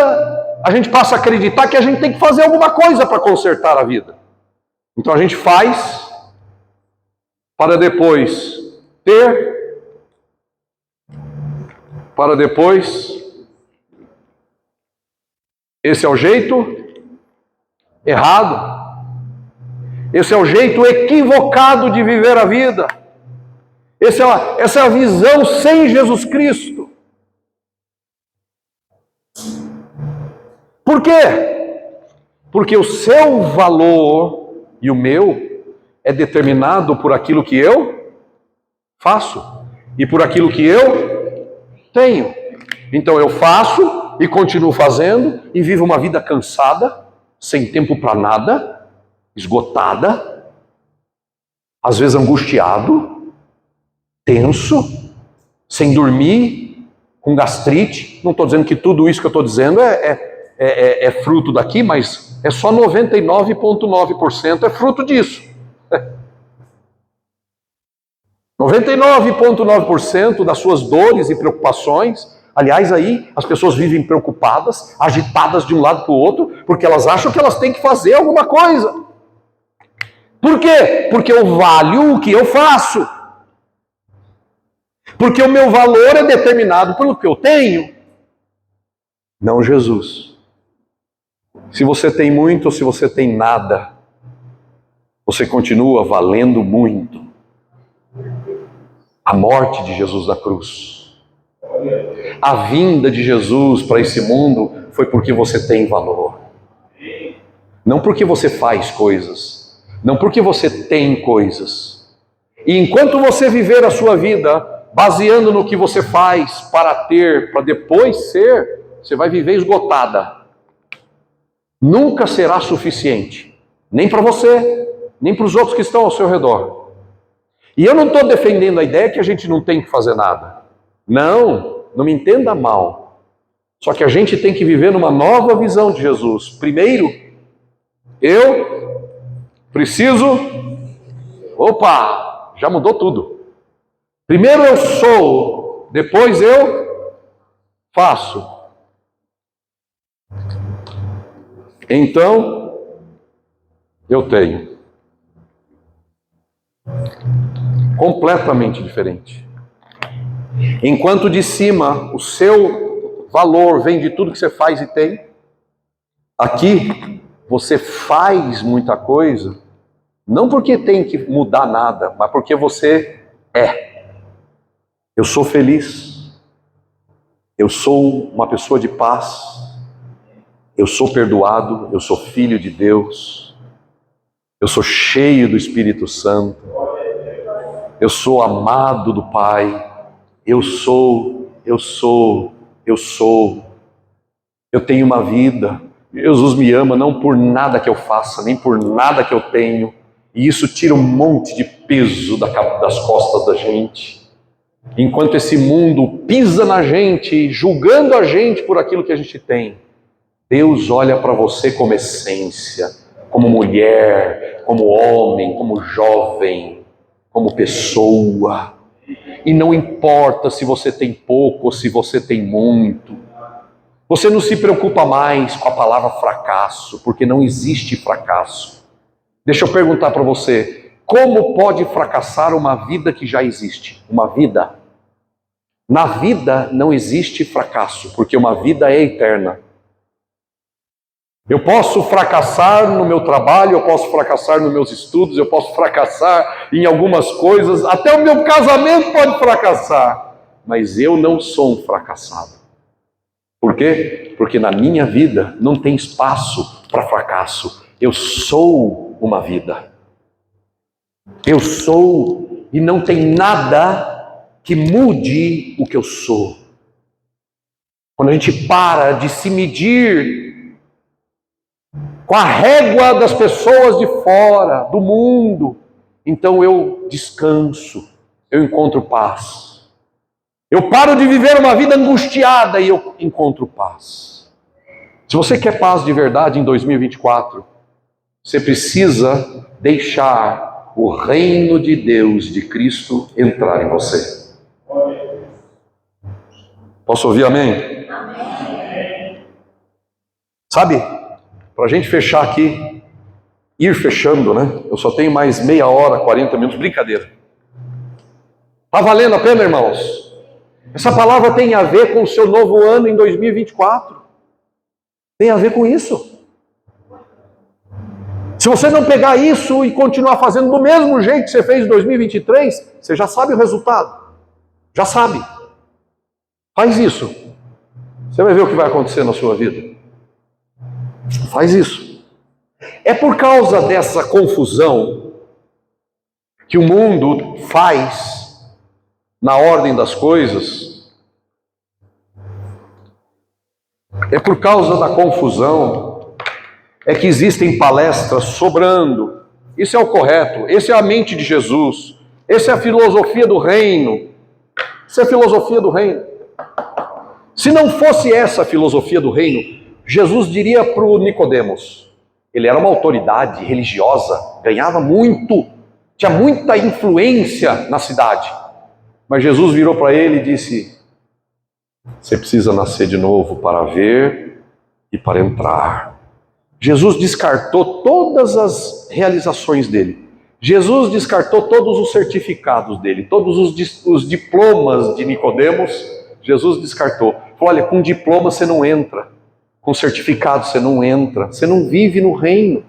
a gente passa a acreditar que a gente tem que fazer alguma coisa para consertar a vida. Então a gente faz para depois ter, para depois. Esse é o jeito errado. Esse é o jeito equivocado de viver a vida. Essa é a visão sem Jesus Cristo. Por quê? Porque o seu valor e o meu é determinado por aquilo que eu faço e por aquilo que eu tenho. Então eu faço e continuo fazendo e vivo uma vida cansada, sem tempo para nada, esgotada, às vezes angustiado, tenso, sem dormir, com gastrite. Não estou dizendo que tudo isso que eu estou dizendo é fruto daqui, mas é só 99,9% é fruto disso. 99,9% das suas dores e preocupações. Aliás, aí as pessoas vivem preocupadas, agitadas de um lado para o outro, porque elas acham que elas têm que fazer alguma coisa. Por quê? Porque eu valho o que eu faço. Porque o meu valor é determinado pelo que eu tenho. Não Jesus. Se você tem muito ou se você tem nada, você continua valendo muito. A morte de Jesus na cruz, a vinda de Jesus para esse mundo foi porque você tem valor. Não porque você faz coisas, não porque você tem coisas. E enquanto você viver a sua vida baseando no que você faz para ter, para depois ser, você vai viver esgotada. Nunca será suficiente, nem para você, nem para os outros que estão ao seu redor. E eu não estou defendendo a ideia que a gente não tem que fazer nada. Não me entenda mal. Só que a gente tem que viver numa nova visão de Jesus. Primeiro, eu preciso... Opa, já mudou tudo. Primeiro eu sou, depois eu faço. Então, eu tenho. Completamente diferente. Enquanto de cima o seu valor vem de tudo que você faz e tem, aqui você faz muita coisa, não porque tem que mudar nada, mas porque você é. Eu sou feliz, eu sou uma pessoa de paz, eu sou perdoado, eu sou filho de Deus, eu sou cheio do Espírito Santo, eu sou amado do Pai, eu tenho uma vida. Jesus me ama não por nada que eu faça, nem por nada que eu tenho, e isso tira um monte de peso das costas da gente. Enquanto esse mundo pisa na gente, julgando a gente por aquilo que a gente tem, Deus olha para você como essência, como mulher, como homem, como jovem, como pessoa. E não importa se você tem pouco ou se você tem muito. Você não se preocupa mais com a palavra fracasso, porque não existe fracasso. Deixa eu perguntar para você, como pode fracassar uma vida que já existe? Uma vida? Na vida não existe fracasso, porque uma vida é eterna. Eu posso fracassar no meu trabalho, eu posso fracassar nos meus estudos, eu posso fracassar em algumas coisas, até o meu casamento pode fracassar, mas eu não sou um fracassado. Por quê? Porque na minha vida não tem espaço para fracasso. Eu sou uma vida. Eu sou, e não tem nada que mude o que eu sou. Quando a gente para de se medir com a régua das pessoas de fora, do mundo, então eu descanso, eu encontro paz. Eu paro de viver uma vida angustiada e eu encontro paz. Se você quer paz de verdade em 2024, você precisa deixar o reino de Deus, de Cristo, entrar em você. Posso ouvir amém? Amém. Sabe, para a gente fechar aqui, ir fechando, né? Eu só tenho mais meia hora, 40 minutos, brincadeira. Está valendo a pena, irmãos? Essa palavra tem a ver com o seu novo ano em 2024. Tem a ver com isso. Se você não pegar isso e continuar fazendo do mesmo jeito que você fez em 2023, você já sabe o resultado. Já sabe. Faz isso. Você vai ver o que vai acontecer na sua vida. Faz isso. É por causa dessa confusão que o mundo faz na ordem das coisas. É por causa da confusão é que existem palestras sobrando. Isso é o correto. Essa é a mente de Jesus. Essa é a filosofia do reino. Isso é a filosofia do reino. Se não fosse essa a filosofia do reino, Jesus diria para o Nicodemos, ele era uma autoridade religiosa, ganhava muito, tinha muita influência na cidade. Mas Jesus virou para ele e disse, você precisa nascer de novo para ver e para entrar. Jesus descartou todas as realizações dele. Jesus descartou todos os certificados dele, todos os diplomas de Nicodemos, Jesus descartou. Falou, olha, com diploma você não entra, com certificado você não entra, você não vive no reino.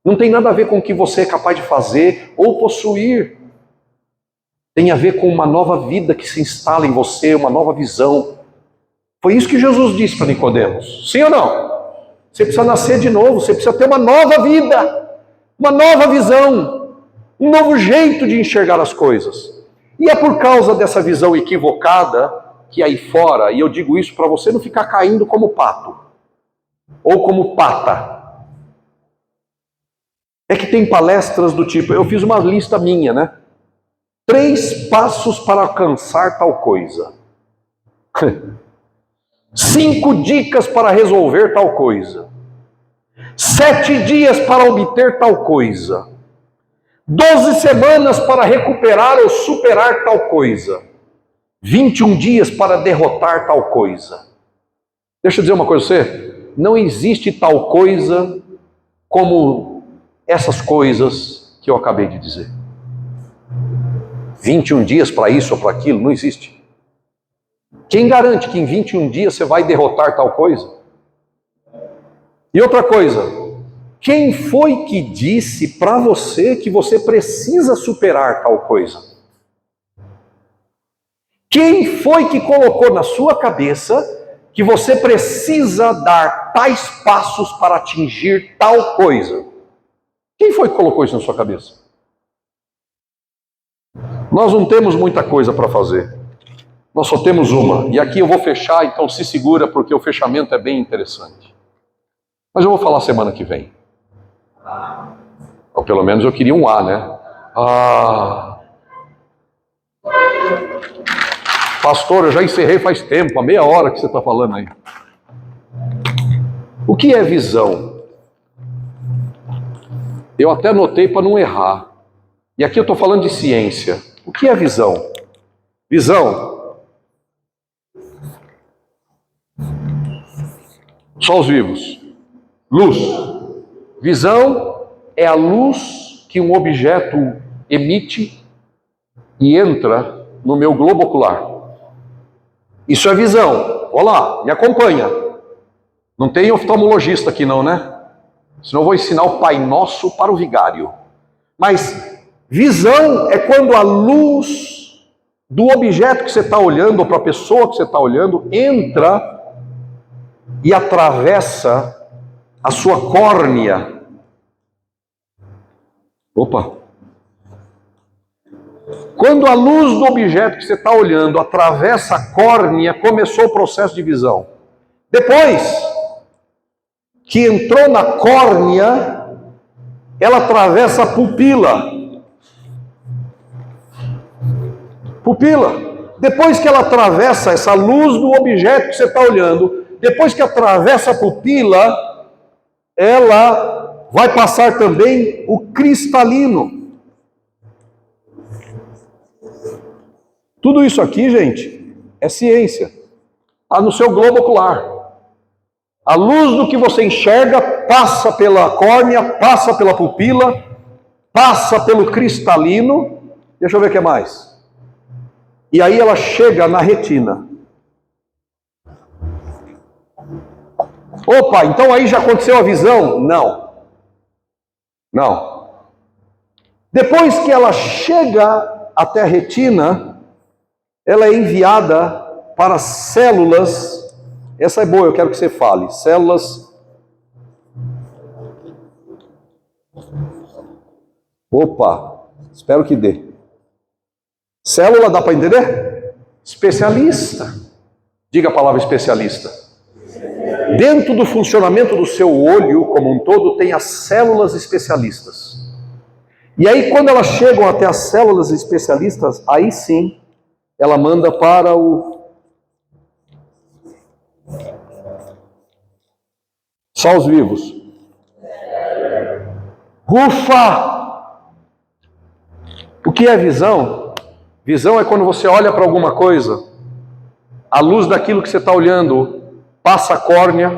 Não tem nada a ver com o que você é capaz de fazer ou possuir. Tem a ver com uma nova vida que se instala em você, uma nova visão. Foi isso que Jesus disse para Nicodemos. Sim ou não? Você precisa nascer de novo, você precisa ter uma nova vida, uma nova visão, um novo jeito de enxergar as coisas. E é por causa dessa visão equivocada que aí fora, e eu digo isso para você não ficar caindo como pato, ou como pata. É que tem palestras do tipo, eu fiz uma lista minha, né? 3 passos para alcançar tal coisa. 5 dicas para resolver tal coisa. 7 dias para obter tal coisa. 12 semanas para recuperar ou superar tal coisa. 21 dias para derrotar tal coisa. Deixa eu dizer uma coisa para você. Não existe tal coisa como essas coisas que eu acabei de dizer. 21 dias para isso ou para aquilo, não existe. Quem garante que em 21 dias você vai derrotar tal coisa? E outra coisa, quem foi que disse para você que você precisa superar tal coisa? Quem foi que colocou na sua cabeça que você precisa dar tais passos para atingir tal coisa? Quem foi que colocou isso na sua cabeça? Nós não temos muita coisa para fazer. Nós só temos uma. E aqui eu vou fechar, então se segura, porque o fechamento é bem interessante. Mas eu vou falar semana que vem. Ou pelo menos eu queria um A, né? Pastor, eu já encerrei faz tempo, há meia hora que você está falando aí. O que é visão? Eu até anotei para não errar. E aqui eu estou falando de ciência. O que é visão? Visão. Só os vivos. Luz. Visão é a luz que um objeto emite e entra no meu globo ocular. Isso é visão. Olha lá, me acompanha. Não tem oftalmologista aqui não, né? Senão eu vou ensinar o Pai Nosso para o vigário. Mas visão é quando a luz do objeto que você está olhando, ou para a pessoa que você está olhando, entra e atravessa a sua córnea. Opa! Quando a luz do objeto que você está olhando atravessa a córnea, começou o processo de visão. Depois que entrou na córnea, ela atravessa a pupila. Pupila. Depois que ela atravessa essa luz do objeto que você está olhando, depois que atravessa a pupila, ela vai passar também o cristalino. Tudo isso aqui, gente, é ciência. Está no seu globo ocular. A luz do que você enxerga passa pela córnea, passa pela pupila, passa pelo cristalino. Deixa eu ver o que mais. E aí ela chega na retina. Opa, então aí já aconteceu a visão? Não. Não. Depois que ela chega até a retina, ela é enviada para células. Essa é boa, eu quero que você fale. Células. Opa, espero que dê. Célula, dá para entender? Especialista. Diga a palavra especialista. Dentro do funcionamento do seu olho como um todo, tem as células especialistas. E aí, quando elas chegam até as células especialistas, aí sim, ela manda para só os vivos. Ufa! O que é visão? Visão é quando você olha para alguma coisa, a luz daquilo que você está olhando passa a córnea,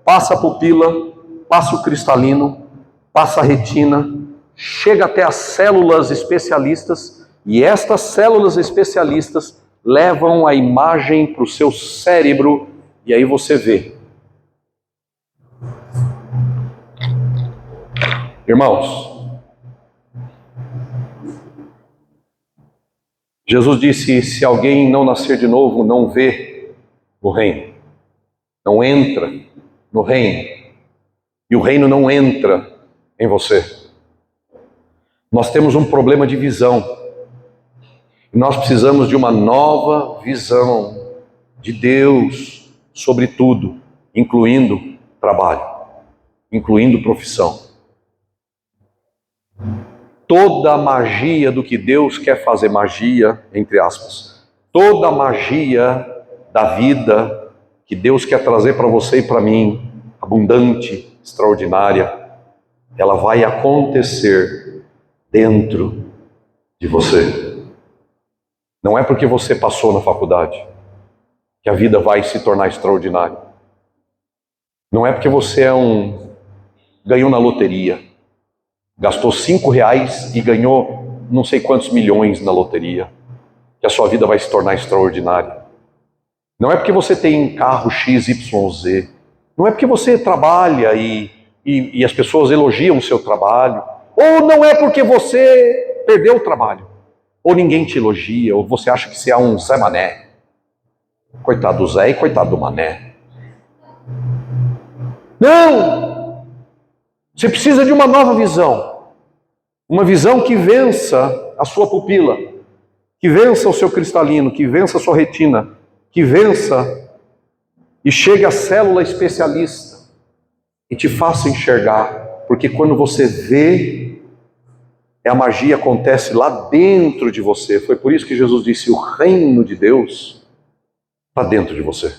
passa a pupila, passa o cristalino, passa a retina, chega até as células especialistas, e estas células especialistas levam a imagem para o seu cérebro, e aí você vê. Irmãos, Jesus disse: se alguém não nascer de novo, não vê o reino, não entra no reino, e o reino não entra em você. Nós temos um problema de visão, e nós precisamos de uma nova visão de Deus sobre tudo, incluindo trabalho, incluindo profissão. Toda a magia do que Deus quer fazer, magia, entre aspas, toda a magia da vida que Deus quer trazer para você e para mim, abundante, extraordinária, ela vai acontecer dentro de você. Não é porque você passou na faculdade que a vida vai se tornar extraordinária. Não é porque você ganhou na loteria, gastou R$5 e ganhou não sei quantos milhões na loteria, que a sua vida vai se tornar extraordinária. Não é porque você tem carro XYZ, não é porque você trabalha e as pessoas elogiam o seu trabalho, ou não é porque você perdeu o trabalho, ou ninguém te elogia, ou você acha que você é um Zé Mané. Coitado do Zé e coitado do Mané. Não! Você precisa de uma nova visão. Uma visão que vença a sua pupila, que vença o seu cristalino, que vença a sua retina, que vença e chegue à célula especialista e te faça enxergar. Porque quando você vê, a magia acontece lá dentro de você. Foi por isso que Jesus disse: o reino de Deus está dentro de você.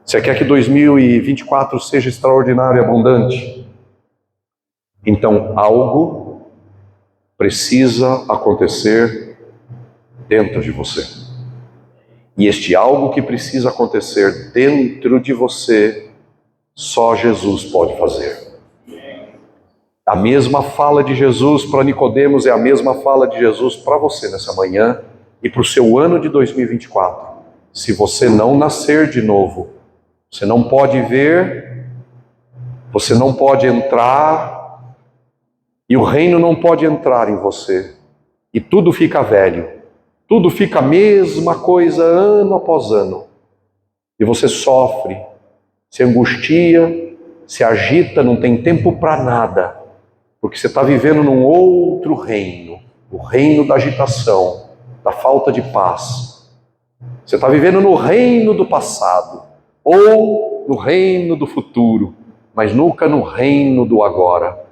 Você quer que 2024 seja extraordinário e abundante? Então algo precisa acontecer dentro de você. E este algo que precisa acontecer dentro de você, só Jesus pode fazer. A mesma fala de Jesus para Nicodemos é a mesma fala de Jesus para você nessa manhã e para o seu ano de 2024. Se você não nascer de novo, você não pode ver, você não pode entrar, e o reino não pode entrar em você. E tudo fica velho, tudo fica a mesma coisa ano após ano. E você sofre, se angustia, se agita, não tem tempo para nada. Porque você está vivendo num outro reino, o reino da agitação, da falta de paz. Você está vivendo no reino do passado, ou no reino do futuro, mas nunca no reino do agora.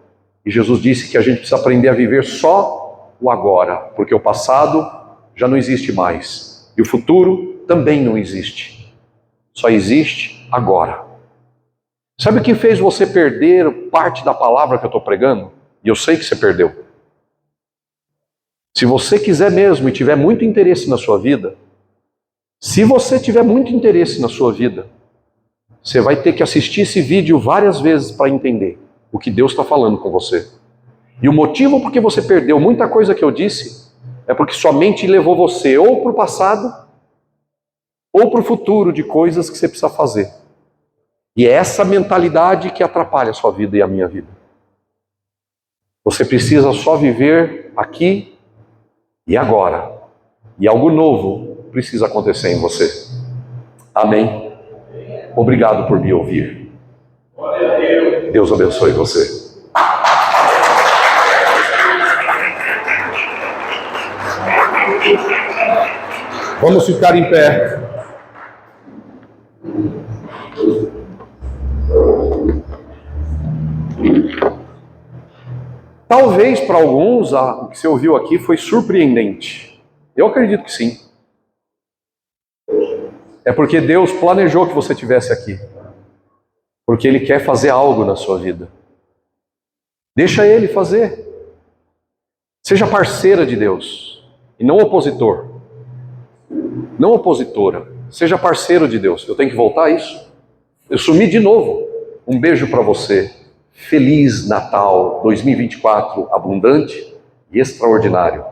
E Jesus disse que a gente precisa aprender a viver só o agora, porque o passado já não existe mais, e o futuro também não existe. Só existe agora. Sabe o que fez você perder parte da palavra que eu estou pregando? E eu sei que você perdeu. Se você quiser mesmo e tiver muito interesse na sua vida, se você tiver muito interesse na sua vida, você vai ter que assistir esse vídeo várias vezes para entender o que Deus está falando com você. E o motivo por que você perdeu muita coisa que eu disse é porque sua mente levou você ou para o passado ou para o futuro de coisas que você precisa fazer. E é essa mentalidade que atrapalha a sua vida e a minha vida. Você precisa só viver aqui e agora. E algo novo precisa acontecer em você. Amém? Obrigado por me ouvir. Deus abençoe você. Vamos ficar em pé. Talvez para alguns o que você ouviu aqui foi surpreendente. Eu acredito que sim. É porque Deus planejou que você estivesse aqui. Porque Ele quer fazer algo na sua vida. Deixa Ele fazer. Seja parceira de Deus e não opositor. Não opositora. Seja parceiro de Deus. Eu tenho que voltar a isso? Eu sumi de novo. Um beijo para você. Feliz Natal 2024, abundante e extraordinário.